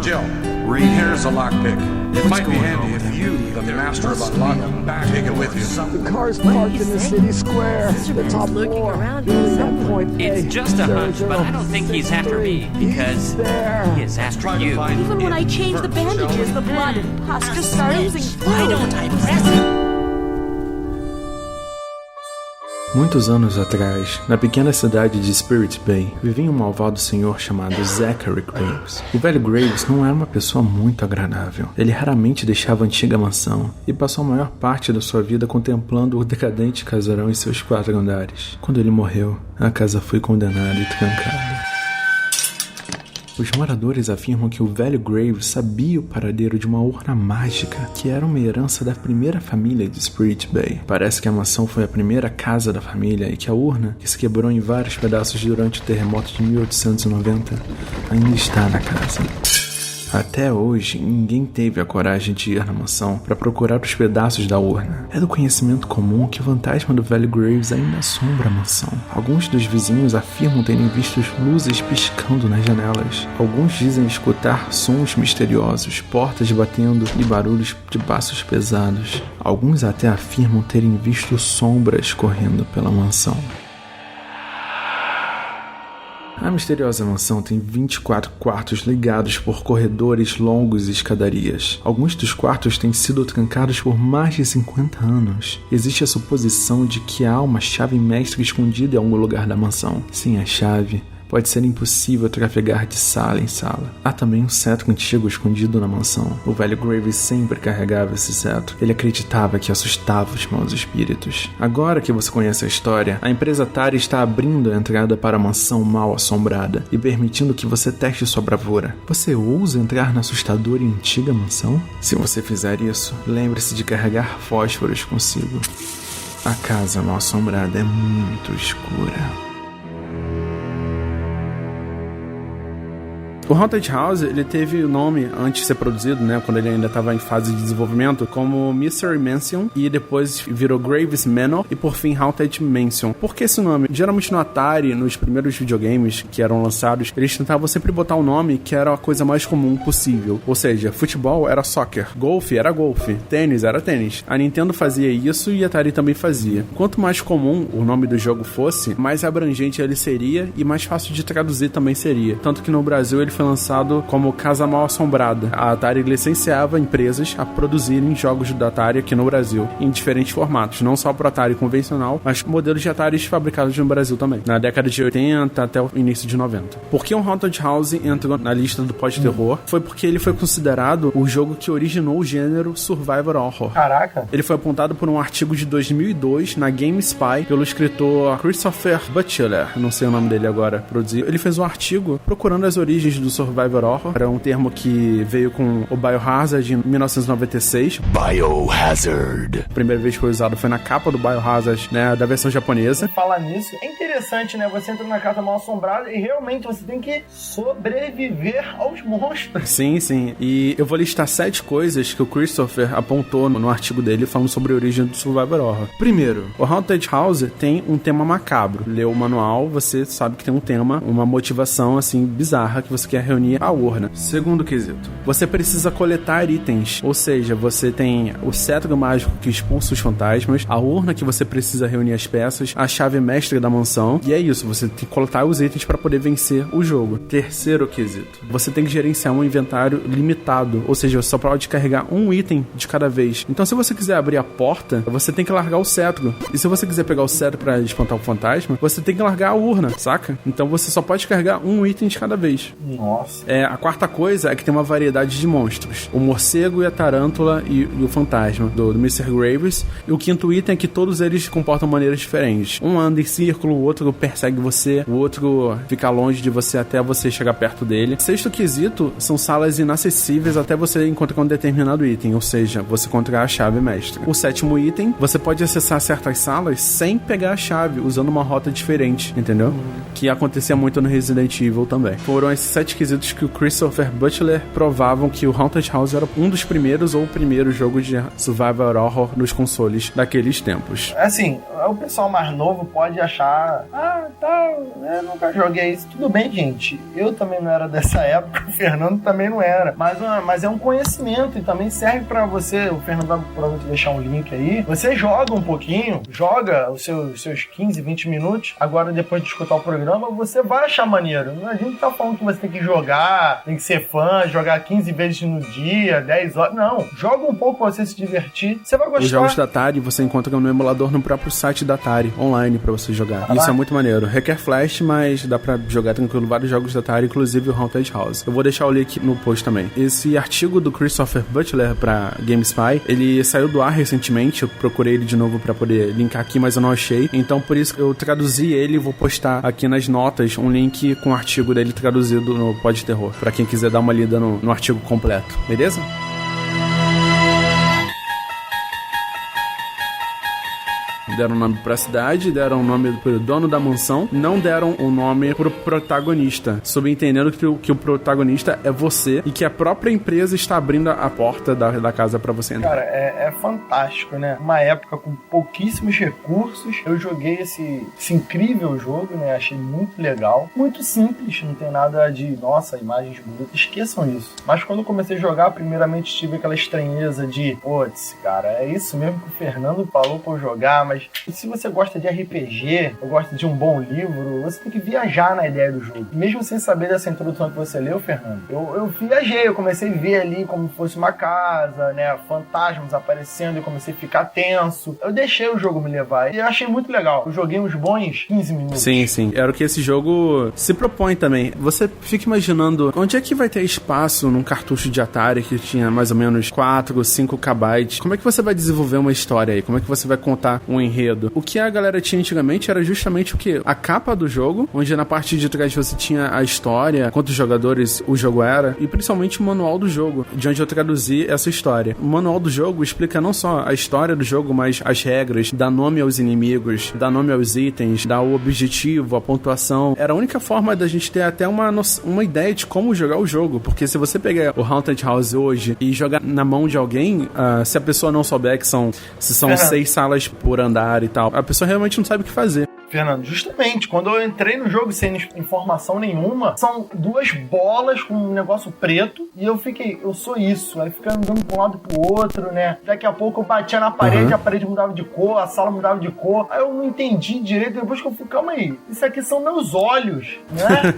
Jill, here's a lockpick. It might be handy if you, the master of unlocking, take it with you. The car's parked in the city square. The top floor. That point, it's just a hunch, but I don't think he's after me, because he is after you. Even when I change the bandages, the blood and pus just start oozing. Why don't I press it? Muitos anos atrás, na pequena cidade de Spirit Bay, vivia um malvado senhor chamado Zachary Graves. O velho Graves não era uma pessoa muito agradável. Ele raramente deixava a antiga mansão e passou a maior parte da sua vida contemplando o decadente casarão em seus 4 andares. Quando ele morreu, a casa foi condenada e trancada. Os moradores afirmam que o velho Graves sabia o paradeiro de uma urna mágica, que era uma herança da primeira família de Spirit Bay. Parece que a mansão foi a primeira casa da família e que a urna, que se quebrou em vários pedaços durante o terremoto de 1890, ainda está na casa. Até hoje, ninguém teve a coragem de ir na mansão para procurar os pedaços da urna. É do conhecimento comum que o fantasma do velho Graves ainda assombra a mansão. Alguns dos vizinhos afirmam terem visto luzes piscando nas janelas. Alguns dizem escutar sons misteriosos, portas batendo e barulhos de passos pesados. Alguns até afirmam terem visto sombras correndo pela mansão. A misteriosa mansão tem 24 quartos ligados por corredores longos e escadarias. Alguns dos quartos têm sido trancados por mais de 50 anos. Existe a suposição de que há uma chave mestra escondida em algum lugar da mansão. Sem a chave, pode ser impossível trafegar de sala em sala. Há também um cetro antigo escondido na mansão. O velho Graves sempre carregava esse cetro. Ele acreditava que assustava os maus espíritos. Agora que você conhece a história, a empresa Atari está abrindo a entrada para a mansão mal assombrada e permitindo que você teste sua bravura. Você ousa entrar na assustadora e antiga mansão? Se você fizer isso, lembre-se de carregar fósforos consigo. A casa mal assombrada é muito escura. O Haunted House, ele teve o nome, antes de ser produzido, né, quando ele ainda estava em fase de desenvolvimento, como Mystery Mansion, e depois virou Graves Manor, e por fim Haunted Mansion. Por que esse nome? Geralmente no Atari, nos primeiros videogames que eram lançados, eles tentavam sempre botar um nome que era a coisa mais comum possível. Ou seja, futebol era soccer, golfe era golfe, tênis era tênis. A Nintendo fazia isso e a Atari também fazia. Quanto mais comum o nome do jogo fosse, mais abrangente ele seria e mais fácil de traduzir também seria. Tanto que no Brasil ele foi lançado como Casa Mal Assombrada. A Atari licenciava empresas a produzirem jogos da Atari aqui no Brasil, em diferentes formatos, não só para Atari convencional, mas modelos de Atari fabricados no Brasil também, na década de 80 até o início de 90. Por que o Haunted House entrou na lista do pós-terror? Foi porque ele foi considerado o jogo que originou o gênero Survivor Horror. Caraca! Ele foi apontado por um artigo de 2002 na GameSpy pelo escritor Christopher Butler, não sei o nome dele agora, produziu. Ele fez um artigo procurando as origens do Survivor Horror. Era um termo que veio com o Biohazard em 1996. Biohazard. A primeira vez que foi usado foi na capa do Biohazard, né, da versão japonesa. Falar nisso, é interessante, né? Você entra na casa mal assombrada e realmente você tem que sobreviver aos monstros. Sim, sim. E eu vou listar 7 coisas que o Christopher apontou no artigo dele falando sobre a origem do Survivor Horror. Primeiro, o Haunted House tem um tema macabro. Leu o manual, você sabe que tem um tema, uma motivação assim bizarra que você quer reunir a urna. Segundo quesito, você precisa coletar itens, ou seja, você tem o cetro mágico que expulsa os fantasmas, a urna que você precisa reunir as peças, a chave mestra da mansão, e é isso, você tem que coletar os itens para poder vencer o jogo. Terceiro quesito, você tem que gerenciar um inventário limitado, ou seja, você só pode carregar um item de cada vez. Então se você quiser abrir a porta, você tem que largar o cetro, e se você quiser pegar o cetro para espantar o fantasma, você tem que largar a urna, saca? Então você só pode carregar um item de cada vez. Nossa. A quarta coisa é que tem uma variedade de monstros. O morcego e a tarântula e o fantasma do Mr. Graves. E o quinto item é que todos eles se comportam de maneiras diferentes. Um anda em círculo, o outro persegue você, o outro fica longe de você até você chegar perto dele. Sexto quesito são salas inacessíveis até você encontrar um determinado item, ou seja, você encontrar a chave mestra. O sétimo item, você pode acessar certas salas sem pegar a chave, usando uma rota diferente, entendeu? Que acontecia muito no Resident Evil também. Foram esses 7 quesitos que o Christopher Butler provavam que o Haunted House era um dos primeiros ou o primeiro jogo de survival horror nos consoles daqueles tempos. Assim, o pessoal mais novo pode achar, eu nunca joguei isso. Tudo bem, gente. Eu também não era dessa época, o Fernando também não era. Mas é um conhecimento e também serve pra você. O Fernando vai provavelmente deixar um link aí. Você joga um pouquinho, joga os seus 15, 20 minutos. Agora, depois de escutar o programa, você vai achar maneiro. Não adianta estar falando que você tem que jogar, tem que ser fã, jogar 15 vezes no dia, 10 horas. Não. Joga um pouco pra você se divertir. Você vai gostar. Os jogos da Atari você encontra no emulador no próprio site da Atari, online, pra você jogar. Isso é muito maneiro. Requer flash, mas dá pra jogar tranquilo vários jogos da Atari, inclusive o Haunted House. Eu vou deixar o link no post também. Esse artigo do Christopher Butler pra GameSpy, ele saiu do ar recentemente. Eu procurei ele de novo pra poder linkar aqui, mas eu não achei. Então, por isso que eu traduzi ele e vou postar aqui nas notas um link com o artigo dele traduzido no Pod Terror, pra quem quiser dar uma lida no artigo completo. Beleza? Deram nome pra cidade, deram o nome pro dono da mansão, não deram o nome pro protagonista, subentendendo que o protagonista é você e que a própria empresa está abrindo a porta da casa pra você entrar. Cara, é fantástico, né? Uma época com pouquíssimos recursos, eu joguei esse incrível jogo, né? Achei muito legal, muito simples, não tem nada de, nossa, imagens bonitas, esqueçam isso. Mas quando eu comecei a jogar, primeiramente tive aquela estranheza de, putz, cara, é isso mesmo que o Fernando falou pra eu jogar, mas se você gosta de RPG, ou gosta de um bom livro, você tem que viajar na ideia do jogo. Mesmo sem saber dessa introdução que você leu, Fernando, eu viajei, eu comecei a ver ali como fosse uma casa, né, fantasmas aparecendo, eu comecei a ficar tenso. Eu deixei o jogo me levar e eu achei muito legal. Eu joguei uns bons 15 minutos. Sim. Era o que esse jogo se propõe também. Você fica imaginando onde é que vai ter espaço num cartucho de Atari que tinha mais ou menos 4 ou 5 KB. Como é que você vai desenvolver uma história aí? Como é que você vai contar um enredo? O que a galera tinha antigamente era justamente o quê? A capa do jogo, onde na parte de trás você tinha a história, quantos jogadores o jogo era, e principalmente o manual do jogo, de onde eu traduzi essa história. O manual do jogo explica não só a história do jogo, mas as regras, dá nome aos inimigos, dá nome aos itens, dá o objetivo, a pontuação. Era a única forma da gente ter até uma ideia de como jogar o jogo, porque se você pegar o Haunted House hoje e jogar na mão de alguém, se a pessoa não souber que são 6 salas por andar e tal, a pessoa realmente não sabe o que fazer. Fernando, justamente, quando eu entrei no jogo sem informação nenhuma, são 2 bolas com um negócio preto, e eu fiquei, eu sou isso, aí fica andando pra um lado pro outro, né? Daqui a pouco eu batia na parede, a parede mudava de cor, a sala mudava de cor, aí eu não entendi direito, depois que eu fui, calma aí, isso aqui são meus olhos, né?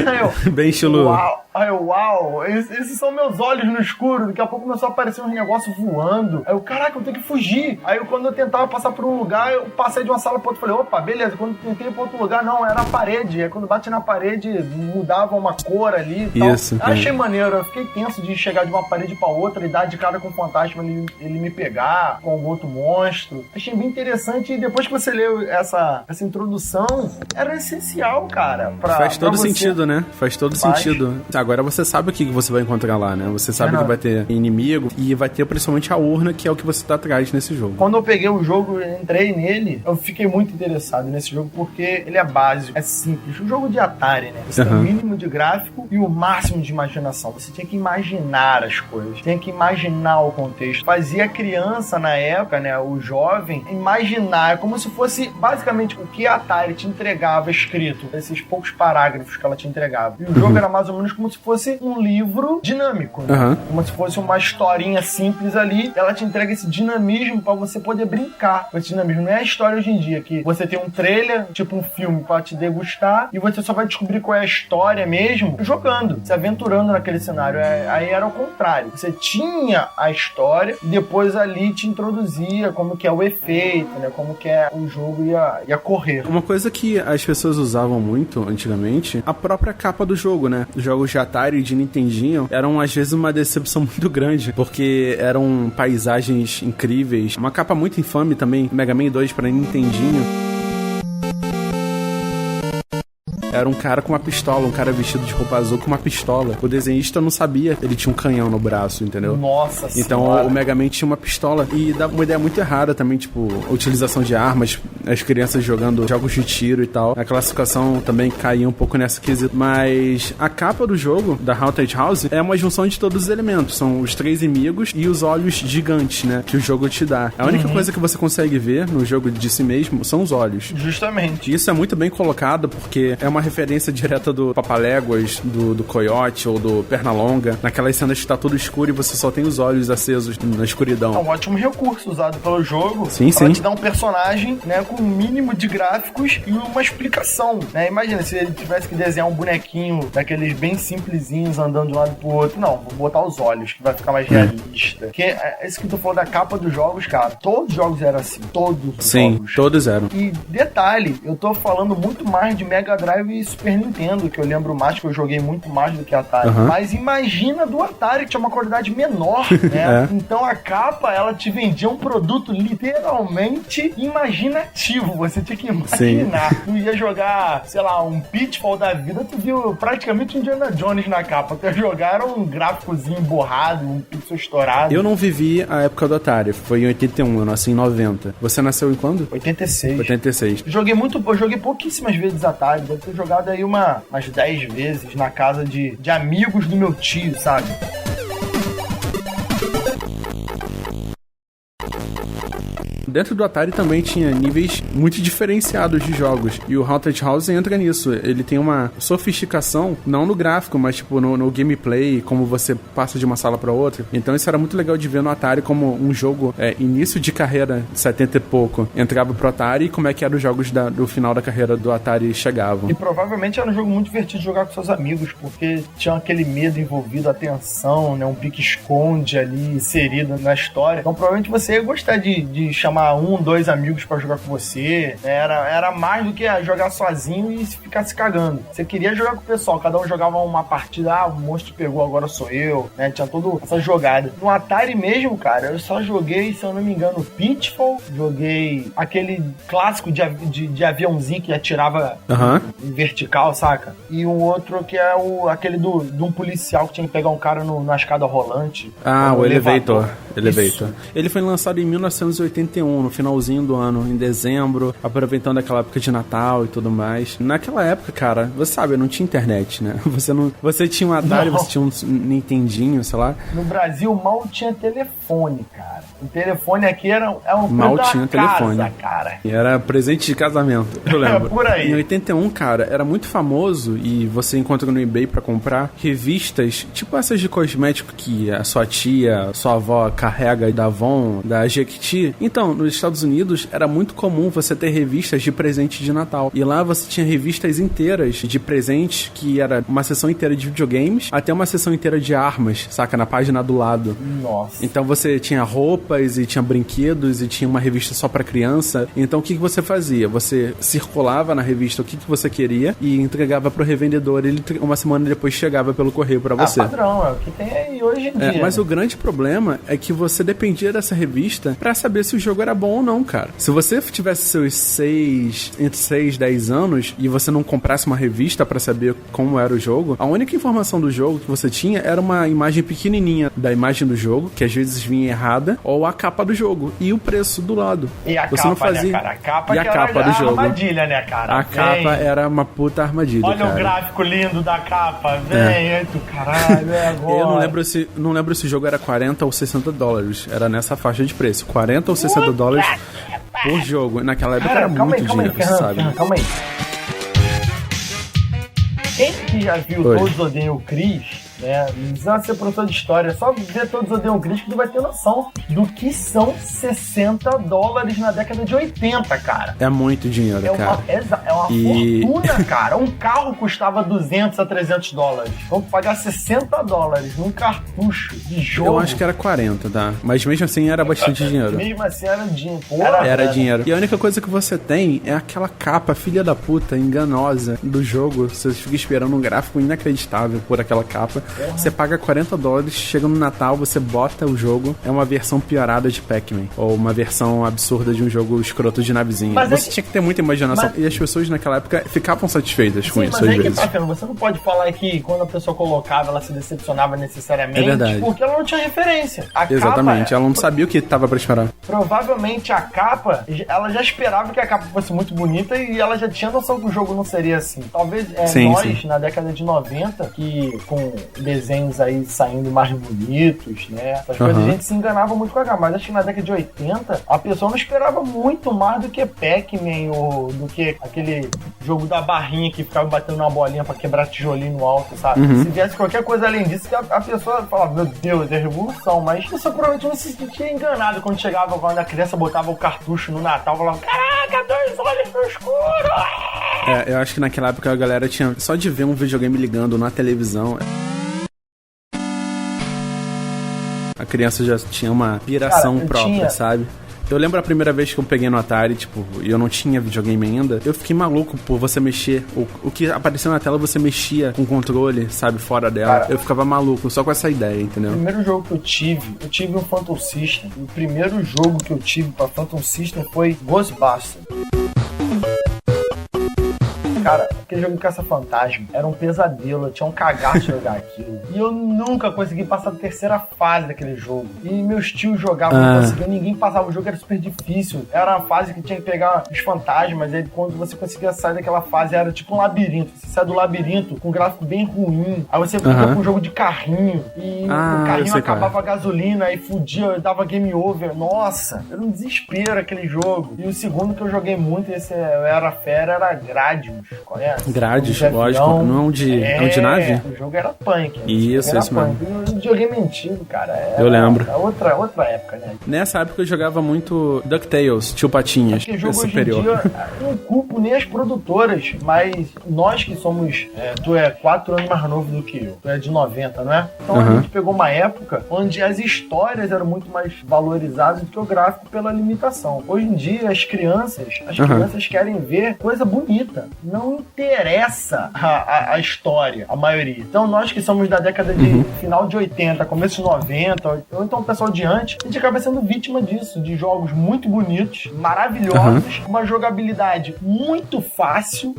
Aí eu, bem estilo. Uau, esses são meus olhos no escuro, daqui a pouco começou a aparecer uns negócios voando, aí eu, caraca, eu tenho que fugir, aí quando eu tentava passar por um lugar, eu passei de uma sala pro outro, falei, opa, beleza, quando eu tentei ir pra outro lugar, não, era a parede, aí quando bate na parede, mudava uma cor ali e tal. Isso, achei maneiro, eu fiquei tenso de chegar de uma parede pra outra e dar de cara com o fantasma, ele me pegar, com algum outro monstro, achei bem interessante, e depois que você leu essa introdução, era essencial, cara, faz todo sentido, né? Faz todo sentido. Agora você sabe o que você vai encontrar lá, né? Você sabe que vai ter inimigo e vai ter principalmente a urna, que é o que você tá atrás nesse jogo. Quando eu peguei o jogo e entrei nele, eu fiquei muito interessado nesse jogo porque ele é básico, é simples. Um jogo de Atari, né? Você tem o mínimo de gráfico e o máximo de imaginação. Você tinha que imaginar as coisas, tinha que imaginar o contexto. Fazia a criança na época, né? O jovem, imaginar como se fosse basicamente o que a Atari te entregava escrito, esses poucos parágrafos que ela te entregava. E o jogo era mais ou menos como se fosse um livro dinâmico, né? Como se fosse uma historinha simples ali. Ela te entrega esse dinamismo pra você poder brincar com esse dinamismo. Não é a história hoje em dia que você tem um trailer, tipo um filme pra te degustar, e você só vai descobrir qual é a história mesmo jogando, se aventurando naquele cenário. Aí era o contrário. Você tinha a história e depois ali te introduzia como que é o efeito, né? Como que é o jogo ia correr. Uma coisa que as pessoas usavam muito antigamente, a própria capa do jogo, né? Os jogos de Atari e de Nintendinho eram às vezes uma decepção muito grande, porque eram paisagens incríveis. Uma capa muito infame também, Mega Man 2 para Nintendinho. era um cara com uma pistola, um cara vestido de roupa azul com uma pistola. O desenhista não sabia, ele tinha um canhão no braço, entendeu? Nossa Então senhora. o Mega Man tinha uma pistola e dá uma ideia muito errada também, tipo, a utilização de armas, as crianças jogando jogos de tiro e tal. A classificação também caía um pouco nessa quesito. Mas a capa do jogo, da Haunted House, é uma junção de todos os elementos. São os 3 inimigos e os olhos gigantes, né, que o jogo te dá. A única coisa que você consegue ver no jogo de si mesmo são os olhos. Justamente. E isso é muito bem colocado porque é uma referência direta do Papaléguas, do Coyote ou do Pernalonga, naquelas cenas que tá tudo escuro e você só tem os olhos acesos na escuridão. É um ótimo recurso usado pelo jogo Sim, pra sim. te dar um personagem, né, com um mínimo de gráficos e uma explicação, né? Imagina se ele tivesse que desenhar um bonequinho daqueles bem simplesinhos andando de um lado pro outro. Não, vou botar os olhos, que vai ficar mais realista. Que é isso que tu falou da capa dos jogos, cara. Todos os jogos eram assim. Todos os Sim, jogos. todos eram. E detalhe, eu tô falando muito mais de Mega Drive e Super Nintendo, que eu lembro mais, que eu joguei muito mais do que Atari. Mas imagina do Atari, que tinha uma qualidade menor, né? Então a capa, ela te vendia um produto literalmente imaginativo. Você tinha que imaginar. Tu ia jogar, sei lá, um Pitfall da vida, tu viu praticamente um Indiana Jones na capa. Tu ia jogar, era um gráficozinho borrado, um pixel estourado. Eu não vivi a época do Atari, foi em 81, eu nasci em 90. Você nasceu em quando? 86. 86. Eu joguei pouquíssimas vezes Atari. Deve ter jogado aí umas 10 vezes na casa de amigos do meu tio, sabe? Dentro do Atari também tinha níveis muito diferenciados de jogos. E o Haunted House entra nisso. Ele tem uma sofisticação, não no gráfico, mas tipo no gameplay, como você passa de uma sala para outra. Então isso era muito legal de ver no Atari como um jogo início de carreira, 70 e pouco, entrava pro Atari e como é que eram os jogos do final da carreira do Atari chegavam. E provavelmente era um jogo muito divertido de jogar com seus amigos, porque tinha aquele medo envolvido, a tensão, né? Um pique-esconde ali inserido na história. Então provavelmente você ia gostar de chamar 1, 2 amigos pra jogar com você. Era mais do que jogar sozinho e ficar se cagando. Você queria jogar com o pessoal, cada um jogava uma partida, o monstro pegou, agora sou eu, né? Tinha toda essa jogada. No Atari mesmo, cara, eu só joguei, se eu não me engano, Pitfall, joguei aquele clássico de aviãozinho que atirava em vertical, saca? E um outro que é aquele de um policial que tinha que pegar um cara na escada rolante. O Elevator. Isso. Ele foi lançado em 1981, no finalzinho do ano, em dezembro, aproveitando aquela época de Natal e tudo mais. Naquela época, cara, você sabe, não tinha internet, né? Você tinha um Atari, você tinha um Nintendinho, sei lá. No Brasil, mal tinha telefone, cara. O telefone aqui era um mal tinha telefone, cara. E era presente de casamento, eu lembro. Por aí. Em 81, cara, era muito famoso e você encontra no eBay pra comprar revistas, tipo essas de cosmético que a sua tia, sua avó carrega da Avon, da Jequiti. Então, nos Estados Unidos, era muito comum você ter revistas de presente de Natal. E lá você tinha revistas inteiras de presente, que era uma seção inteira de videogames, até uma seção inteira de armas, saca? Na página do lado. Nossa. Então você tinha roupas e tinha brinquedos e tinha uma revista só pra criança. Então o que você fazia? Você circulava na revista o que você queria e entregava pro revendedor. Ele uma semana depois chegava pelo correio pra você. Padrão, é o que tem aí hoje em dia. Mas o grande problema é que você dependia dessa revista pra saber se o jogo era bom ou não, cara. Se você tivesse seus entre 6 e 10 anos e você não comprasse uma revista pra saber como era o jogo, a única informação do jogo que você tinha era uma imagem pequenininha da imagem do jogo, que às vezes vinha errada, ou a capa do jogo e o preço do lado. E a você capa, não fazia... né, cara? A capa, e a que capa era do jogo. Armadilha, né, cara? A capa era uma puta armadilha. Olha cara. o gráfico lindo da capa. Vem, tu caralho, é agora. Eu não lembro se o jogo era 40 ou 60 dólares. Era nessa faixa de preço. 40 ou 60 dólares por jogo. Naquela época era muito dinheiro, você sabe. Calma aí. Quem que já viu Todos Odeiam o Chris, né? Não precisa ser professor de história, só ver Todos Odeiam o Chris que tu vai ter noção do que são 60 dólares na década de 80, cara. É muito dinheiro, cara. É uma fortuna, cara. Um carro custava 200 a 300 dólares. Vamos pagar 60 dólares num cartucho de jogo. Eu acho que era 40, tá? Mas mesmo assim era bastante dinheiro. Mesmo assim era dinheiro. Era dinheiro. E a única coisa que você tem é aquela capa, filha da puta, enganosa do jogo. Você fica esperando um gráfico inacreditável por aquela capa. Você paga $40, chega no Natal, você bota o jogo, é uma versão piorada de Pac-Man, ou uma versão absurda de um jogo escroto de navezinha. Mas você tinha que ter muita imaginação, e as pessoas naquela época ficavam satisfeitas com isso, às vezes. Você não pode falar que quando a pessoa colocava, ela se decepcionava necessariamente, é verdade. porque ela não tinha referência. Exatamente, ela não sabia o que tava pra esperar. Provavelmente a capa, ela já esperava que a capa fosse muito bonita e ela já tinha noção que o jogo não seria assim. Talvez nós, na década de 90, que com desenhos aí saindo mais bonitos, né? Essas coisas, a gente se enganava muito com a capa. Mas acho que na década de 80, a pessoa não esperava muito mais do que Pac-Man ou do que aquele jogo da barrinha que ficava batendo uma bolinha pra quebrar tijolinho no alto, sabe? Se viesse qualquer coisa além disso, a pessoa falava, meu Deus, é revolução. Mas a pessoa provavelmente não se sentia enganado quando chegava, quando a criança botava o cartucho no Natal e falava, caraca, 2 olhos no escuro! Eu acho que naquela época a galera tinha, só de ver um videogame ligando na televisão, a criança já tinha uma piração própria, sabe? Eu lembro a primeira vez que eu peguei no Atari, e eu não tinha videogame ainda, eu fiquei maluco por você mexer. O que apareceu na tela, você mexia com o controle, sabe, fora dela. Cara, eu ficava maluco só com essa ideia, entendeu? O primeiro jogo que eu tive um Phantom System. O primeiro jogo que eu tive pra Phantom System foi Ghostbusters. Cara, aquele jogo de caça-fantasma era um pesadelo, eu tinha um cagaço de jogar aquilo. E eu nunca consegui passar da terceira fase daquele jogo. E meus tios jogavam, não conseguiam, ninguém passava. O jogo era super difícil. Era uma fase que tinha que pegar os fantasmas, e aí quando você conseguia sair daquela fase, era tipo um labirinto. Você sai do labirinto com um gráfico bem ruim. Aí você fica com um jogo de carrinho. E o carrinho acabava a gasolina e fudia, dava game over. Nossa, era um desespero aquele jogo. E o segundo que eu joguei muito, esse eu era fera, era Gradius. Conhece? Grades, lógico. Não é um de nave? O jogo era punk. Isso mesmo. O videogame antigo, cara. Eu lembro. Outra época, né? Nessa época eu jogava muito DuckTales, Tio Patinhas. Porque jogo superior. Hoje em dia, não culpo nem as produtoras, mas nós que somos... tu é 4 anos mais novo do que eu. Tu é de 90, não é? Então a gente pegou uma época onde as histórias eram muito mais valorizadas do que o gráfico pela limitação. Hoje em dia, as crianças querem ver coisa bonita. Não interessa a história, a maioria. Então nós que somos da década de final de 80, começo de 90, ou então o pessoal de antes, a gente acaba sendo vítima disso, de jogos muito bonitos, maravilhosos, uma jogabilidade muito fácil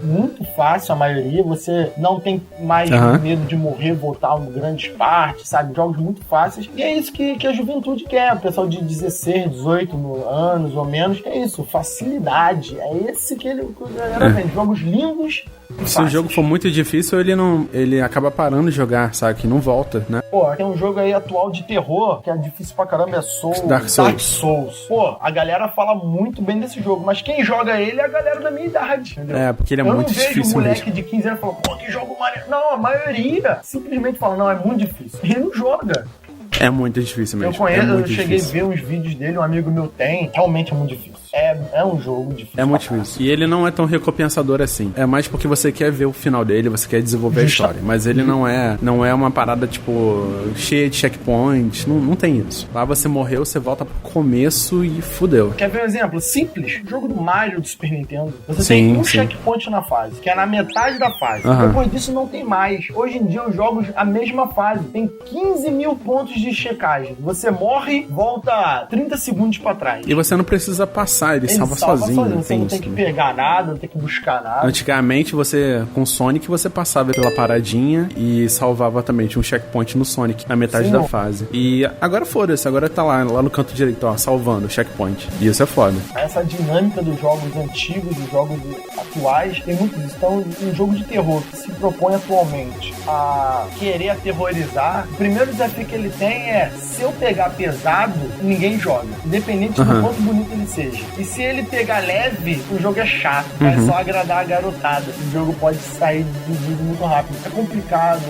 a maioria, você não tem mais medo de morrer, voltar em grandes partes, sabe? Jogos muito fáceis, e é isso que a juventude quer, o pessoal de 16, 18 anos ou menos, é isso, facilidade, é esse que a galera vende, jogos lindos. Se o jogo for muito difícil, ele acaba parando de jogar, sabe? Que não volta, né? Pô, tem um jogo aí atual de terror, que é difícil pra caramba, é Dark Souls. Pô, a galera fala muito bem desse jogo, mas quem joga ele é a galera da minha idade, entendeu? Porque ele é muito difícil mesmo. Eu não vejo um moleque de 15 anos falando, pô, que jogo maneiro. Não, a maioria simplesmente fala, não, é muito difícil. Ele não joga. É muito difícil mesmo. Eu cheguei a ver uns vídeos dele, um amigo meu tem, realmente é muito difícil. É um jogo difícil. É muito difícil. E ele não é tão recompensador assim. É mais porque você quer ver o final dele, você quer desenvolver a história. Mas ele não é uma parada, cheia de checkpoints. Não tem isso. Lá você morreu, você volta pro começo e fudeu. Quer ver um exemplo simples? O jogo do Mario do Super Nintendo. Você tem um checkpoint na fase, que é na metade da fase. Depois disso não tem mais. Hoje em dia os jogos, a mesma fase. Tem 15 mil pontos de checagem. Você morre, volta 30 segundos pra trás. E você não precisa passar, ele salva sozinho. Você não tem que pegar nada, não tem que buscar nada. Antigamente, com Sonic, você passava pela paradinha e salvava também. Tinha um checkpoint no Sonic, na metade da fase. E agora foda-se, agora tá lá no canto direito, ó, salvando o checkpoint. E isso é foda. Essa dinâmica dos jogos antigos, dos jogos atuais, tem muito disso. Então, um jogo de terror que se propõe atualmente a querer aterrorizar, o primeiro desafio que ele tem é, se eu pegar pesado, ninguém joga. Independente do quanto bonito ele seja. E se ele pegar leve, o jogo é chato. É só agradar a garotada. O jogo pode sair do vídeo muito rápido. É complicado.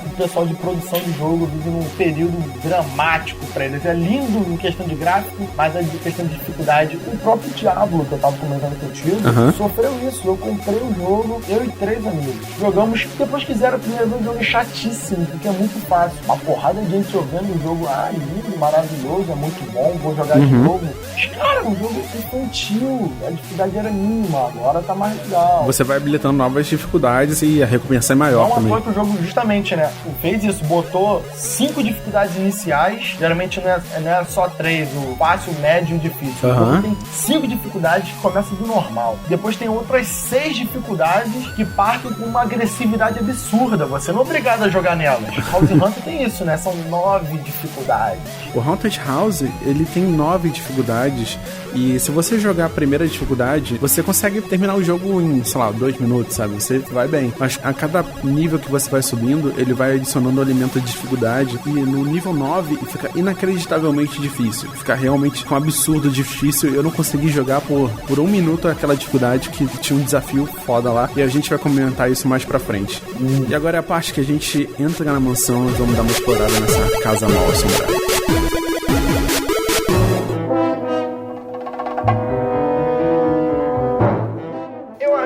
O pessoal de produção de jogo vive num período dramático pra eles. É lindo em questão de gráfico, mas em questão de dificuldade. O próprio Diablo, que eu tava comentando contigo, sofreu isso. Eu comprei o jogo, eu e 3 amigos. Jogamos, depois quiseram primeiro ver o jogo chatíssimo, porque é muito fácil. Uma porrada de gente jogando o jogo, lindo, maravilhoso, é muito bom, vou jogar de novo. Mas, cara, o jogo foi um infantil, a dificuldade era mínima, agora tá mais legal. Você vai habilitando novas dificuldades e a recompensa é maior também. Não foi que o jogo justamente, né, fez isso, botou 5 dificuldades iniciais, geralmente não é só 3, o fácil, o médio e o difícil. O jogo tem 5 dificuldades que começam do normal. Depois tem outras 6 dificuldades que partem com uma agressividade absurda, você não é obrigado a jogar nelas. House Hunter tem isso, né, são 9 dificuldades. O Haunted House, ele tem 9 dificuldades e se você jogar a primeira dificuldade, você consegue terminar o jogo em, sei lá, 2 minutos, sabe? Você vai bem. Mas a cada nível que você vai subindo, ele vai adicionando elemento de dificuldade e no nível 9 fica inacreditavelmente difícil. Fica realmente um absurdo difícil. Eu não consegui jogar por 1 minuto aquela dificuldade que tinha um desafio foda lá e a gente vai comentar isso mais pra frente. E agora é a parte que a gente entra na mansão e vamos dar uma explorada nessa casa mal assombrada.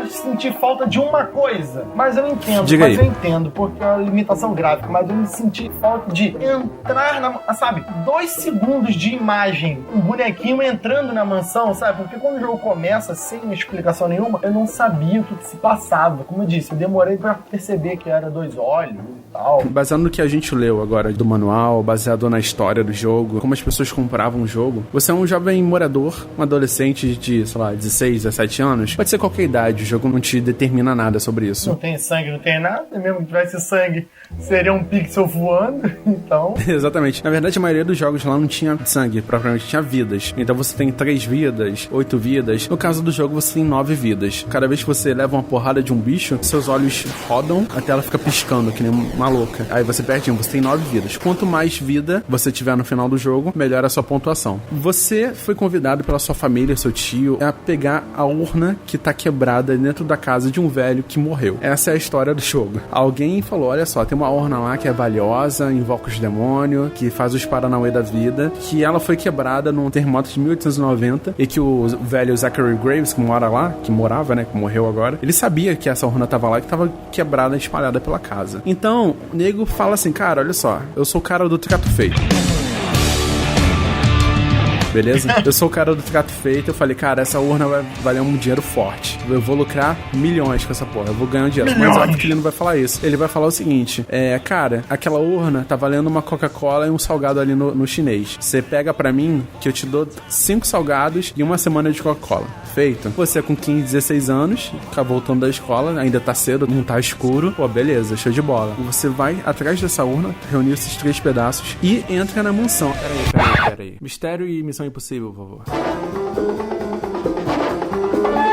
Senti falta de uma coisa, mas eu entendo, porque é uma limitação gráfica, mas eu me senti falta de entrar na, sabe, 2 segundos de imagem, um bonequinho entrando na mansão, sabe, porque quando o jogo começa sem uma explicação nenhuma, eu não sabia o que se passava, como eu disse, eu demorei pra perceber que era 2 olhos e tal. Baseado no que a gente leu agora do manual, baseado na história do jogo, como as pessoas compravam o jogo, você é um jovem morador, um adolescente de, sei lá, 16, 17 anos, pode ser qualquer idade, o jogo não te determina nada sobre isso. Não tem sangue, não tem nada, mesmo que tivesse sangue, seria um pixel voando, então... Exatamente. Na verdade, a maioria dos jogos lá não tinha sangue, propriamente tinha vidas. Então você tem 3 vidas, 8 vidas. No caso do jogo, você tem 9 vidas. Cada vez que você leva uma porrada de um bicho, seus olhos rodam, a tela fica piscando, que nem uma louca. Aí você perde você tem 9 vidas. Quanto mais vida você tiver no final do jogo, melhor a sua pontuação. Você foi convidado pela sua família, seu tio, a pegar a urna que tá quebrada dentro da casa de um velho que morreu. Essa é a história do jogo. Alguém falou, olha só, tem uma urna lá que é valiosa, invoca os demônios, que faz os paranauê da vida, que ela foi quebrada num terremoto de 1890 e que o velho Zachary Graves, que mora lá, que morava, né, que morreu agora, ele sabia que essa urna tava lá e que tava quebrada, espalhada pela casa. Então, o nego fala assim, cara, olha só, eu sou o cara do trato feito. Beleza? Eu sou o cara do trato feito, eu falei, cara, essa urna vai valer um dinheiro forte. Eu vou lucrar milhões com essa porra, eu vou ganhar um dinheiro. Mas óbvio que ele não vai falar isso. Ele vai falar o seguinte, cara, aquela urna tá valendo uma Coca-Cola e um salgado ali no chinês. Você pega pra mim que eu te dou 5 salgados e 1 semana de Coca-Cola. Feito. Você com 15, 16 anos, tá voltando da escola, ainda tá cedo, não tá escuro. Pô, beleza, show de bola. Você vai atrás dessa urna, reunir esses 3 pedaços e entra na mansão. Peraí. Mistério e missão impossível, por favor.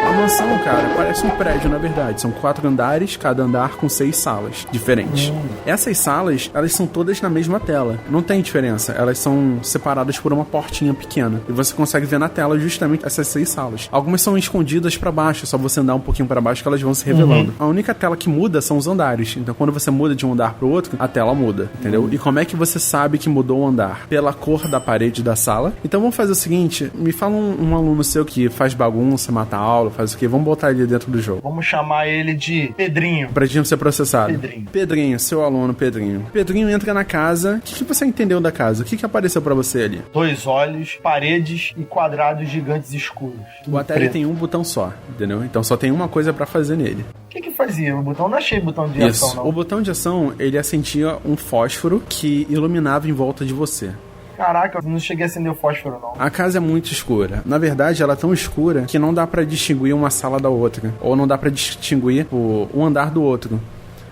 A mansão, cara, parece um prédio, na verdade. São 4 andares, cada andar com 6 salas diferentes. Essas salas, elas são todas na mesma tela. Não tem diferença. Elas são separadas por uma portinha pequena. E você consegue ver na tela justamente essas 6 salas. Algumas são escondidas pra baixo. É só você andar um pouquinho pra baixo que elas vão se revelando. A única tela que muda são os andares. Então, quando você muda de um andar pro outro, a tela muda, entendeu? E como é que você sabe que mudou o andar? Pela cor da parede da sala. Então, vamos fazer o seguinte. Me fala um aluno seu que faz bagunça, mata a aula, faz o quê? Vamos botar ele dentro do jogo. Vamos chamar ele de Pedrinho. Pra gente não ser processado. Pedrinho, seu aluno Pedrinho. Pedrinho entra na casa. O que você entendeu da casa? O que apareceu pra você ali? 2 olhos, paredes e quadrados gigantes escuros. O Atari tem um botão só, entendeu? Então só tem uma coisa pra fazer nele. O que fazia? O botão não achei botão de ação, não. O botão de ação, ele acendia um fósforo que iluminava em volta de você. Caraca, eu não cheguei a acender o fósforo, não. A casa é muito escura. Na verdade, ela é tão escura que não dá pra distinguir uma sala da outra. Ou não dá pra distinguir um andar do outro.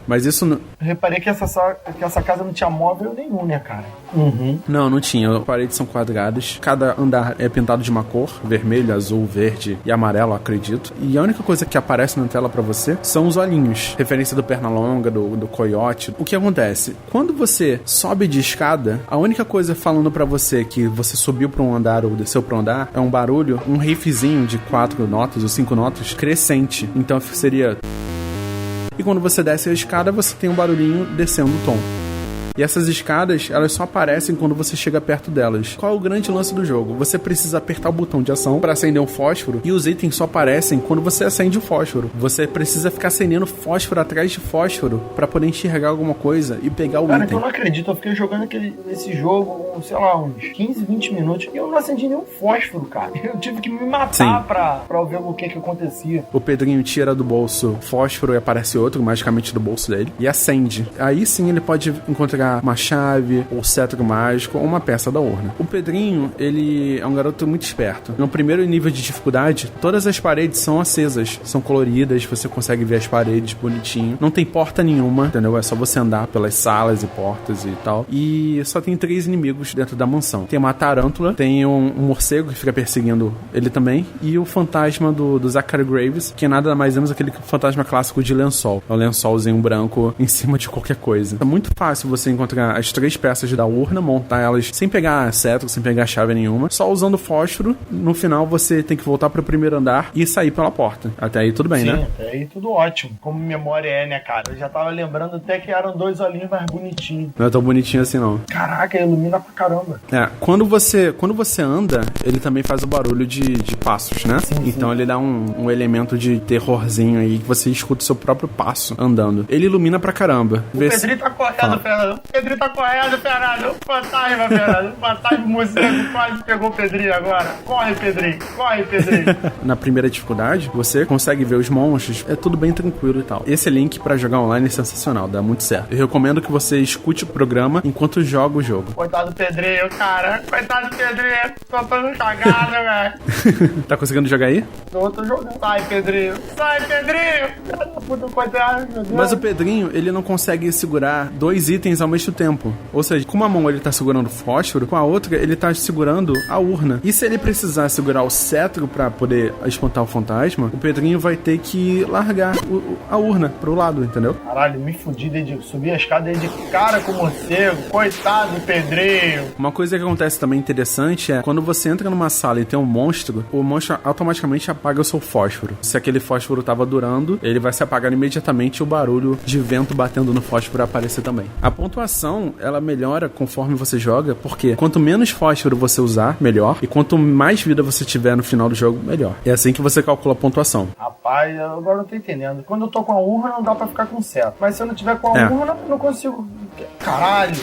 Mas isso não... Eu reparei que essa casa não tinha móvel nenhum, né, cara? Não tinha. As paredes são quadradas. Cada andar é pintado de uma cor. Vermelho, azul, verde e amarelo, acredito. E a única coisa que aparece na tela pra você são os olhinhos. Referência do Pernalonga, do coiote. O que acontece? Quando você sobe de escada, a única coisa falando pra você que você subiu pra um andar ou desceu pra um andar é um barulho, um riffzinho de 4 notas ou 5 notas crescente. Então seria... E quando você desce a escada, você tem um barulhinho descendo o tom. E essas escadas, elas só aparecem quando você chega perto delas. Qual é o grande lance do jogo? Você precisa apertar o botão de ação para acender um fósforo, e os itens só aparecem quando você acende o fósforo. Você precisa ficar acendendo fósforo atrás de fósforo para poder enxergar alguma coisa e pegar o Cara, item. eu não acredito, eu fiquei jogando esse jogo, sei lá, uns 15, 20 minutos, e eu não acendi nenhum fósforo, cara. Eu tive que me matar pra ver o que acontecia. O Pedrinho tira do bolso fósforo e aparece outro, magicamente do bolso dele, e acende. Aí sim ele pode encontrar uma chave, ou cetro mágico, ou uma peça da urna. O Pedrinho, ele é um garoto muito esperto. No primeiro nível de dificuldade, todas as paredes são acesas, são coloridas, você consegue ver as paredes bonitinho. Não tem porta nenhuma, entendeu? É só você andar pelas salas e portas e tal. E só tem 3 inimigos dentro da mansão. Tem uma tarântula, tem um morcego que fica perseguindo ele também, e o fantasma do Zachary Graves, que é nada mais menos aquele fantasma clássico de lençol. É um lençolzinho branco em cima de qualquer coisa. É muito fácil você encontrar as 3 peças da urna, montar elas sem pegar cetro, sem pegar chave nenhuma, só usando fósforo. No final você tem que voltar pro primeiro andar e sair pela porta. Até aí tudo bem, Sim, né? Até aí tudo ótimo. Como memória é, né, cara? Eu já tava lembrando até que eram 2 olhinhos mais bonitinhos. Não é tão bonitinho assim, não. Caraca, ilumina pra caramba. Quando você anda, ele também faz o barulho de passos, né? Sim, então ele dá um elemento de terrorzinho aí, que você escuta o seu próprio passo andando. Ele ilumina pra caramba. O Pedrinho tá correndo, Fernando. O Pedrinho tá correndo, Fernando. O fantasma, Fernando. O fantasma morcego quase pegou o Pedrinho agora. Corre, Pedrinho. Corre, Pedrinho. Na primeira dificuldade, você consegue ver os monstros, é tudo bem tranquilo e tal. Esse link pra jogar online é sensacional, dá muito certo. Eu recomendo que você escute o programa enquanto joga o jogo. Coitado do Pedrinho, cara. Coitado do Pedrinho. Tô todo cagado, velho. Tá conseguindo jogar aí? Tô jogando. Sai, Pedrinho. Sai, Pedrinho. Filha da puta, coitado, meu Deus. Mas o Pedrinho, ele não consegue segurar 2 itens ao mesmo tempo. Ou seja, com uma mão ele tá segurando o fósforo, com a outra ele tá segurando a urna. E se ele precisar segurar o cetro pra poder espantar o fantasma, o Pedrinho vai ter que largar a urna pro lado, entendeu? Caralho, me fudi de subir a escada de cara com o morcego. Coitado do Pedrinho. Uma coisa que acontece também interessante é quando você entra numa sala e tem um monstro, o monstro automaticamente apaga o seu fósforo. Se aquele fósforo tava durando, ele vai se apagar imediatamente e o barulho de vento batendo no fósforo vai aparecer também. A pontuação, ela melhora conforme você joga, porque quanto menos fósforo você usar, melhor. E quanto mais vida você tiver no final do jogo, melhor. É assim que você calcula a pontuação. Rapaz, agora eu tô entendendo. Quando eu tô com a urna, não dá pra ficar com certo. Mas se eu não tiver com a urna, eu não consigo... Caralho!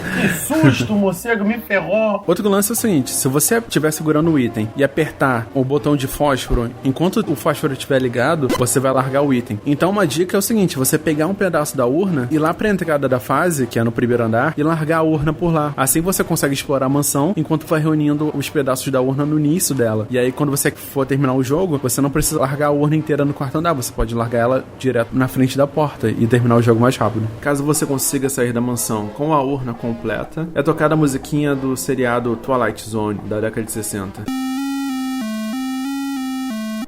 Que susto, o morcego me ferrou. Outro lance é o seguinte, se você estiver segurando o item e apertar o botão de fósforo, enquanto o fósforo estiver ligado, você vai largar o item. Então uma dica é o seguinte, você pegar um pedaço da urna, ir lá pra entrada da fase, que é no primeiro andar, e largar a urna por lá. Assim você consegue explorar a mansão, enquanto vai reunindo os pedaços da urna no início dela. E aí quando você for terminar o jogo, você não precisa largar a urna inteira no quarto andar, você pode largar ela direto na frente da porta e terminar o jogo mais rápido. Caso você consiga sair da mansão com a urna completa, é tocada a musiquinha do seriado Twilight Zone, da década de 60.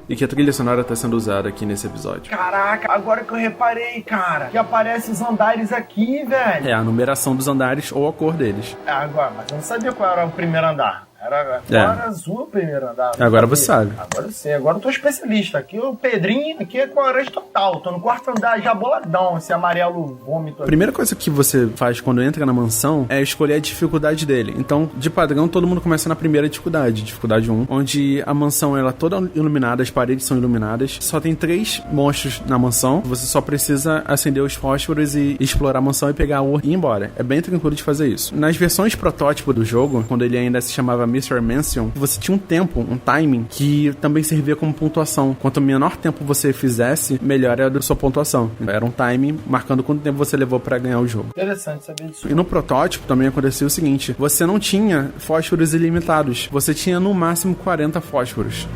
E que a trilha sonora tá sendo usada aqui nesse episódio. Caraca, agora que eu reparei, cara, que aparecem os andares aqui, velho. É a numeração dos andares ou a cor deles. Agora, mas eu não sabia qual era o primeiro andar. Era azul o primeiro andar. Agora você sabe. Agora eu sei, agora eu tô especialista. Aqui o Pedrinho, aqui é colorante total. Tô no quarto andar já boladão, esse amarelo vômito. A primeira coisa que você faz quando entra na mansão é escolher a dificuldade dele. Então, de padrão, todo mundo começa na primeira dificuldade, dificuldade 1, onde a mansão ela é toda iluminada, as paredes são iluminadas. Só tem 3 monstros na mansão. Você só precisa acender os fósforos e explorar a mansão e pegar a urna e ir embora. É bem tranquilo de fazer isso. Nas versões protótipo do jogo, quando ele ainda se chamava Mr. Mansion, você tinha um tempo, um timing, que também servia como pontuação. Quanto menor tempo você fizesse, melhor era a sua pontuação. Era um timing marcando quanto tempo você levou pra ganhar o jogo. Interessante saber disso. E no protótipo também acontecia o seguinte, você não tinha fósforos ilimitados, você tinha no máximo 40 fósforos.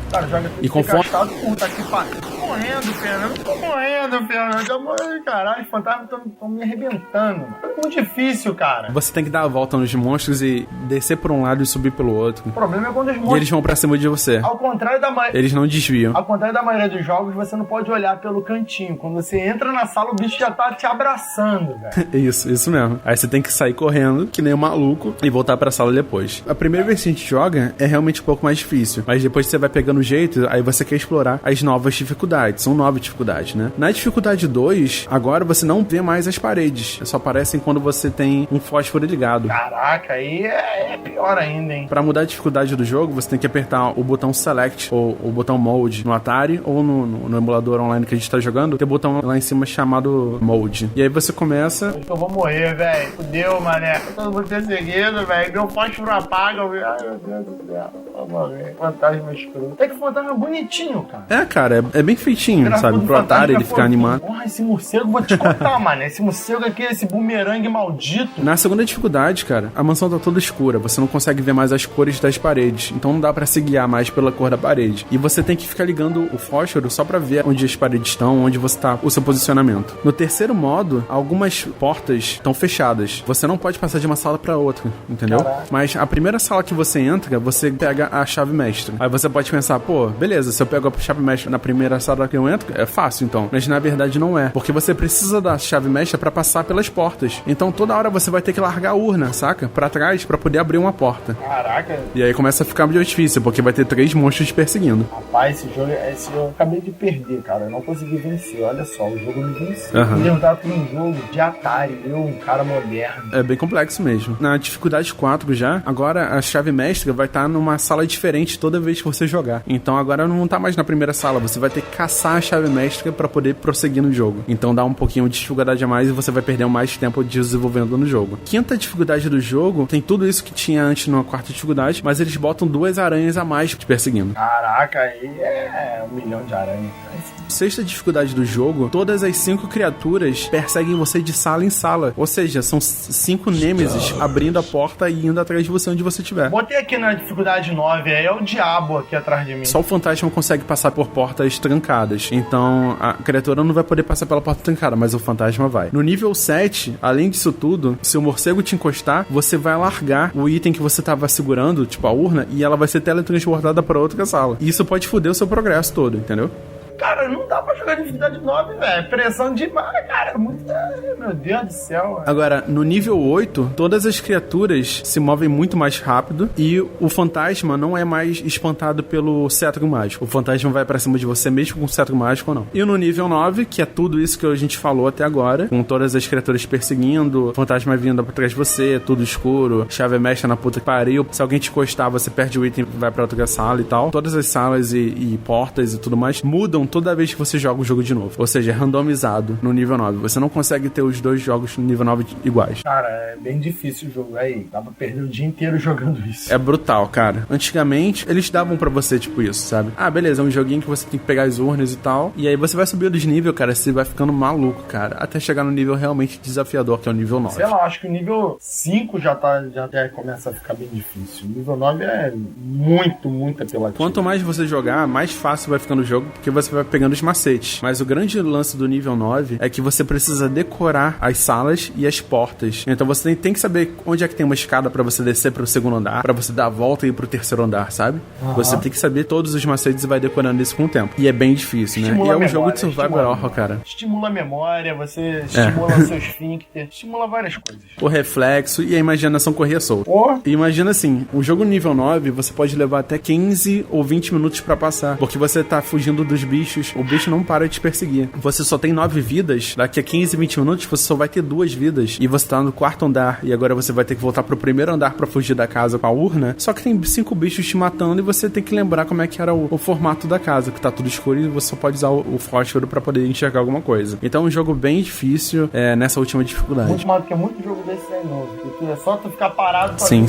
Cara, joga e conforme... gastado, puta que pariu. Tô morrendo, Fernando. Tô morrendo, Fernando. Caralho, os fantasmas estão me arrebentando. É muito difícil, cara. Você tem que dar a volta nos monstros e descer por um lado e subir pelo outro. O problema é quando os monstros... E eles vão pra cima de você. Ao contrário da maioria... Eles não desviam. Ao contrário da maioria dos jogos, você não pode olhar pelo cantinho. Quando você entra na sala, o bicho já tá te abraçando, velho. Isso mesmo. Aí você tem que sair correndo, que nem um maluco, e voltar pra sala depois. A primeira vez que a gente joga é realmente um pouco mais difícil. Mas depois que você vai pegando o jeito, aí você quer explorar as novas dificuldades. dificuldades, são 9 dificuldades, né? Na dificuldade 2, agora você não vê mais as paredes, só aparecem quando você tem um fósforo ligado. Caraca, aí é pior ainda, hein? Pra mudar a dificuldade do jogo, você tem que apertar o botão Select ou o botão Mode no Atari ou no emulador online que a gente tá jogando, tem um botão lá em cima chamado Mode. E aí você começa... Eu vou morrer, velho. Fudeu, mané. Todo mundo perseguindo, velho. Meu fósforo apaga. Ai, meu Deus do céu. Vou morrer. Fantasma escuro. Até que fantasma bonitinho, cara. É, cara, é bem feitinho, sabe? Pro Atari ele ficar animado. Porra, esse morcego, vou te contar, mané. Esse morcego aqui, esse bumerangue maldito. Na segunda dificuldade, cara, a mansão tá toda escura. Você não consegue ver mais as cores das paredes. Então não dá pra se guiar mais pela cor da parede. E você tem que ficar ligando o fósforo só pra ver onde as paredes estão, onde você tá, o seu posicionamento. No terceiro modo, algumas portas estão fechadas. Você não pode passar de uma sala pra outra, entendeu? Caraca. Mas a primeira sala que você entra, você pega a chave mestra. Aí você pode pensar, pô, beleza, se eu pego a chave mestra na primeira sala que eu entro, é fácil então. Mas na verdade não é. Porque você precisa da chave mestra pra passar pelas portas. Então toda hora você vai ter que largar a urna, saca? Pra trás, pra poder abrir uma porta. Caraca. E aí começa a ficar meio difícil, porque vai ter 3 monstros te perseguindo. Rapaz, esse jogo eu acabei de perder, cara. Eu não consegui vencer. Olha só, o jogo me venceu. Aham. Ele tá por um jogo de Atari, eu, um cara moderno. É bem complexo mesmo. Na dificuldade 4 já, agora a chave mestra vai estar numa sala diferente toda vez que você jogar. Então agora não tá mais na primeira sala, você vai ter que caçar a chave mestra pra poder prosseguir no jogo. Então dá um pouquinho de dificuldade a mais e você vai perder mais tempo desenvolvendo no jogo. Quinta dificuldade do jogo, tem tudo isso que tinha antes na quarta dificuldade, mas eles botam 2 aranhas a mais te perseguindo. Caraca, aí é 1 milhão de aranhas. Sexta dificuldade do jogo, todas as 5 criaturas perseguem você de sala em sala. Ou seja, são 5 nêmesis abrindo a porta e indo atrás de você onde você estiver. Botei aqui na dificuldade 9, aí é o diabo aqui atrás de mim. Só o fantasma consegue passar por portas trancadas. Então, a criatura não vai poder passar pela porta trancada, mas o fantasma vai. No nível 7, além disso tudo, se o morcego te encostar, você vai largar o item que você tava segurando, tipo a urna, e ela vai ser teletransportada para outra sala. E isso pode foder o seu progresso todo, entendeu? Cara, não dá pra jogar dificuldade 9, velho. Pressão demais, cara. Meu Deus do céu, velho. Agora, no nível 8, todas as criaturas se movem muito mais rápido e o fantasma não é mais espantado pelo cetro mágico. O fantasma vai pra cima de você mesmo com o cetro mágico ou não. E no nível 9, que é tudo isso que a gente falou até agora, com todas as criaturas perseguindo, fantasma vindo atrás de você, tudo escuro, chave mestra na puta que pariu. Se alguém te encostar, você perde o item e vai pra outra sala e tal. Todas as salas e portas e tudo mais mudam toda vez que você joga o jogo de novo. Ou seja, é randomizado no nível 9. Você não consegue ter os 2 jogos no nível 9 iguais. Cara, é bem difícil o jogo. Aí, dá pra perder o dia inteiro jogando isso. É brutal, cara. Antigamente, eles davam pra você, tipo, isso, sabe? Ah, beleza, é um joguinho que você tem que pegar as urnas e tal. E aí você vai subindo de nível, cara, você vai ficando maluco, cara. Até chegar no nível realmente desafiador, que é o nível 9. Sei lá, acho que o nível 5 já começa a ficar bem difícil. O nível 9 é muito apelativo. Quanto mais você jogar, mais fácil vai ficando o jogo, porque você vai pegando os macetes. Mas o grande lance do nível 9 é que você precisa decorar as salas e as portas. Então você tem que saber onde é que tem uma escada pra você descer pro segundo andar, pra você dar a volta e ir pro terceiro andar, sabe? Uhum. Você tem que saber todos os macetes e vai decorando isso com o tempo. E é bem difícil, né? E é um jogo de survival horror, cara. Estimula a memória, você estimula o seu esfíncter, estimula várias coisas. O reflexo e a imaginação corria solta. E imagina assim, o jogo nível 9, você pode levar até 15 ou 20 minutos pra passar, porque você tá fugindo dos bichos, o bicho não para de te perseguir. Você só tem 9 vidas, daqui a 15, 20 minutos você só vai ter 2 vidas, e você tá no 4º andar, e agora você vai ter que voltar pro 1º andar pra fugir da casa com a urna, só que tem 5 bichos te matando, e você tem que lembrar como é que era o formato da casa, que tá tudo escuro, e você só pode usar o fósforo pra poder enxergar alguma coisa. Então é um jogo bem difícil, nessa última dificuldade. Muito mais do que muito jogo desse aí novo, porque é só tu ficar parado pra sim.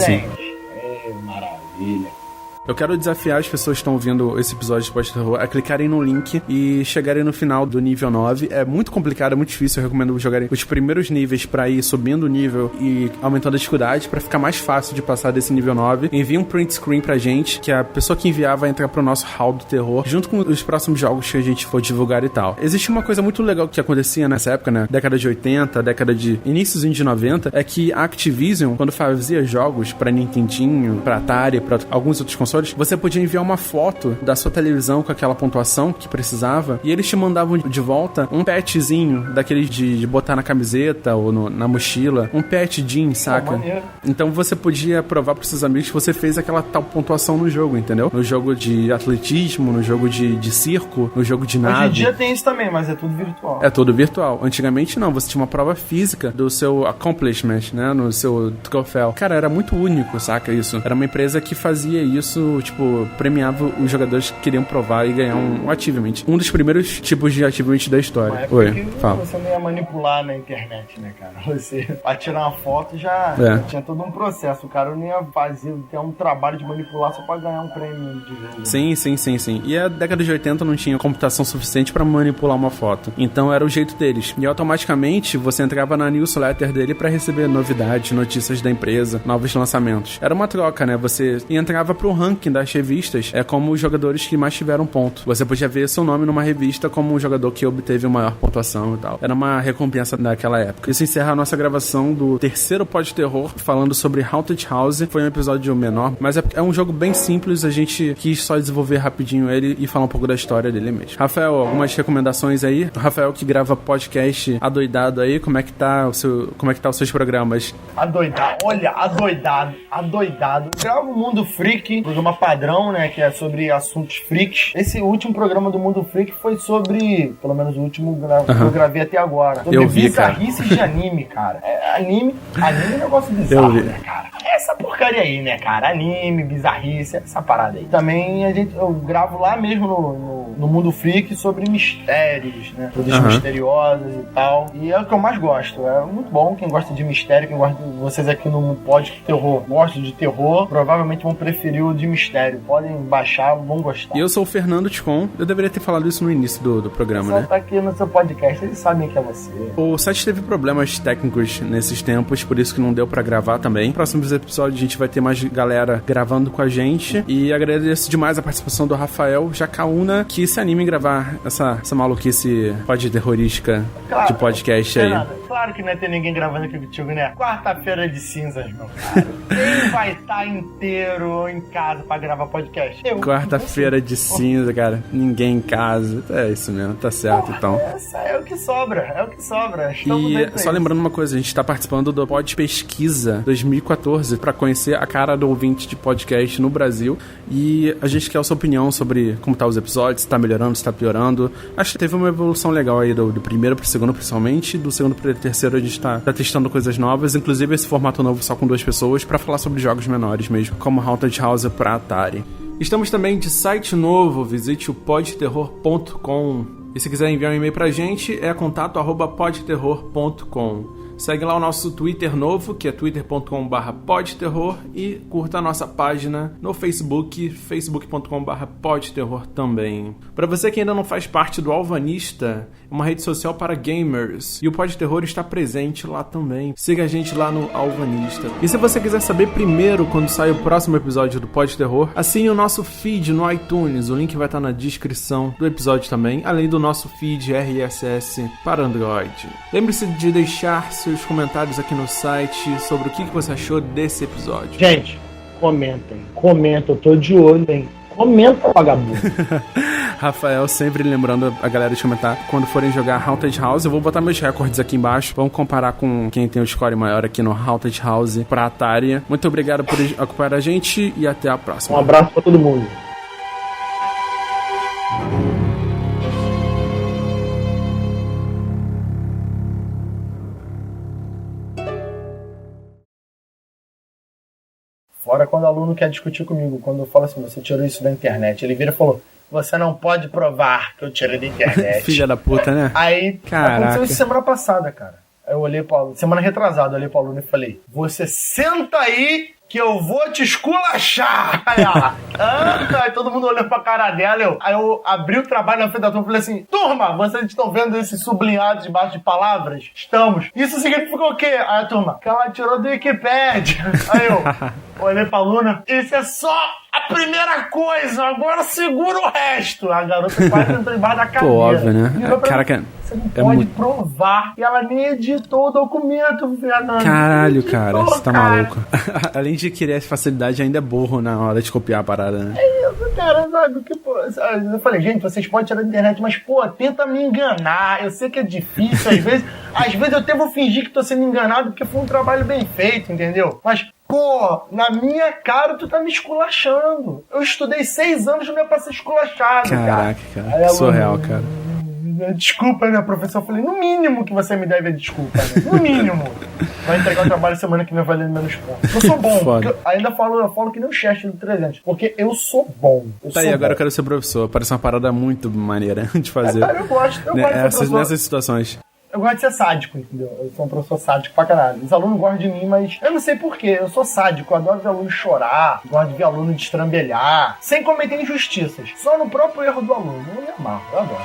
Maravilha. Eu quero desafiar as pessoas que estão ouvindo esse episódio de pós-terror a clicarem no link e chegarem no final do nível 9. É muito complicado, é muito difícil. Eu recomendo jogarem os primeiros níveis pra ir subindo o nível e aumentando a dificuldade pra ficar mais fácil de passar desse nível 9. Envie um print screen pra gente, que a pessoa que enviar vai entrar pro nosso hall do terror, junto com os próximos jogos que a gente for divulgar e tal. Existe uma coisa muito legal que acontecia nessa época, né? Década de 80, década de iníciozinho de 90, é que a Activision, quando fazia jogos pra Nintendinho, pra Atari, pra alguns outros consoles, professores, você podia enviar uma foto da sua televisão com aquela pontuação que precisava, e eles te mandavam de volta um patchzinho, daqueles de botar na camiseta ou na mochila, um patch jeans, saca? Então você podia provar pros seus amigos que você fez aquela tal pontuação no jogo, entendeu? No jogo de atletismo, no jogo de circo, no jogo de nave. Hoje em dia tem isso também, mas é tudo virtual. É tudo virtual. Antigamente não, você tinha uma prova física do seu accomplishment, né? No seu troféu. Cara, era muito único, saca isso? Era uma empresa que fazia isso, tipo, premiava os jogadores que queriam provar e ganhar um achievement. Um dos primeiros tipos de achievement da história. Oi, fala. Você não ia manipular na internet, né, cara? Você, pra tirar uma foto, já tinha todo um processo. O cara não ia ter um trabalho de manipular só pra ganhar um prêmio de jogo. Sim. E a década de 80 não tinha computação suficiente pra manipular uma foto. Então era o jeito deles. E automaticamente você entrava na newsletter dele pra receber novidades, notícias da empresa, novos lançamentos. Era uma troca, né? Você entrava pro ranking das revistas, como os jogadores que mais tiveram ponto. Você podia ver seu nome numa revista como um jogador que obteve a maior pontuação e tal. Era uma recompensa daquela época. Isso encerra a nossa gravação do terceiro Pod Terror, falando sobre Haunted House. Foi um episódio menor, mas é um jogo bem simples. A gente quis só desenvolver rapidinho ele e falar um pouco da história dele mesmo. Rafael, algumas recomendações aí? O Rafael que grava podcast adoidado aí, como é que tá os seus programas? Adoidado. Gravo o Mundo Freak, programa padrão, né, que é sobre assuntos freaks. Esse último programa do Mundo Freak foi sobre, pelo menos o último que eu gravei até agora, sobre bizarrices de anime, cara. Anime é um negócio bizarro, né, cara? Essa porcaria aí, né, cara? Anime, bizarrice, essa parada aí. Também eu gravo lá mesmo no Mundo Freak sobre mistérios, né? Coisas misteriosas e tal. E é o que eu mais gosto. É muito bom. Quem gosta de mistério, quem gosta de vocês aqui no Pod Terror, gostam de terror, provavelmente vão preferir o de mistério. Podem baixar, vão gostar. E eu sou o Fernando Ticon. Eu deveria ter falado isso no início do programa, né? Você tá aqui no seu podcast, eles sabem que é você. O site teve problemas técnicos nesses tempos, por isso que não deu pra gravar também. Próximos episódios a gente vai ter mais galera gravando com a gente. E agradeço demais a participação do Rafael Jacaúna, que se anime em gravar essa maluquice terrorística de podcast aí. Claro que não ia ter ninguém gravando aqui contigo, né? Quarta-feira de cinzas, meu cara. Quem vai estar inteiro em casa pra gravar podcast? Quarta-feira de cinza, cara. Ninguém em casa. É isso mesmo, tá certo, então. Essa é o que sobra, E só lembrando uma coisa, a gente tá participando do Pod Pesquisa 2014 pra conhecer a cara do ouvinte de podcast no Brasil. E a gente quer a sua opinião sobre como tá os episódios, se tá melhorando, se tá piorando. Acho que teve uma evolução legal aí do primeiro pro segundo, principalmente. Do segundo pro terceiro a gente tá testando coisas novas, inclusive esse formato novo só com 2 pessoas, pra falar sobre jogos menores mesmo, como Haunted House pra Atari. Estamos também de site novo, visite o podterror.com. E se quiser enviar um e-mail pra gente, é contato@podterror.com. Segue lá o nosso Twitter novo, que é twitter.com/podterror, e curta a nossa página no Facebook, facebook.com/podterror também. Para você que ainda não faz parte do Alvanista, é uma rede social para gamers, e o Pod Terror está presente lá também. Siga a gente lá no Alvanista. E se você quiser saber primeiro quando sai o próximo episódio do Pod Terror, assine o nosso feed no iTunes, o link vai estar na descrição do episódio também, além do nosso feed RSS para Android. Lembre-se de deixar seus comentários aqui no site sobre o que você achou desse episódio. Gente, comentem, eu tô de olho, hein? Comenta, vagabundo. Rafael sempre lembrando a galera de comentar quando forem jogar Haunted House. Eu vou botar meus recordes aqui embaixo. Vamos comparar com quem tem o score maior aqui no Haunted House pra Atari. Muito obrigado por acompanhar a gente e até a próxima. Um abraço pra todo mundo. Fora quando o aluno quer discutir comigo, quando eu falo assim, você tirou isso da internet, ele vira e falou, você não pode provar que eu tirei da internet. Filha da puta, né? Aí, aconteceu isso semana passada, cara. Aí eu olhei pro aluno, semana retrasada, eu olhei pro aluno e falei, você senta aí que eu vou te esculachar. Aí ela, aí todo mundo olhou pra cara dela, aí eu abri o trabalho na frente da turma e falei assim, turma, vocês estão vendo esse sublinhado debaixo de palavras? Estamos. Isso significou o quê? Aí a turma, que ela tirou do Wikipedia. Aí eu olhei pra aluna, isso é só A primeira coisa, agora segura o resto. A garota quase entrou embaixo da cadeira. Pô, óbvio, né? Caraca, você não pode provar. E ela nem editou o documento, Fernando. Caralho, cara, você tá maluco. Além de querer essa facilidade, ainda é burro na hora de copiar a parada, né? É isso, cara, sabe? Que, pô, eu falei, gente, vocês podem tirar da internet, mas, pô, tenta me enganar. Eu sei que é difícil, às vezes eu até vou fingir que tô sendo enganado porque foi um trabalho bem feito, entendeu? Mas, pô, na minha cara tu tá me esculachando. Eu estudei 6 anos e não é pra ser esculachado, Caraca, cara. Surreal, cara. Desculpa, né, professor? Eu falei, no mínimo que você me deve desculpa, né? No mínimo. Vai entregar o trabalho semana que vem valendo menos pontos. Eu sou bom. Ainda falo que nem o Chester do 300. Porque eu sou bom. Tá aí, agora eu quero ser professor. Parece uma parada muito maneira de fazer. Cara, eu gosto de ser professor. Nessas situações. Eu gosto de ser sádico, entendeu? Eu sou um professor sádico pra caralho. Os alunos gostam de mim, mas eu não sei porquê. Eu sou sádico, eu adoro ver aluno chorar, gosto de ver aluno destrambelhar, sem cometer injustiças. Só no próprio erro do aluno. Eu me amarro, eu adoro.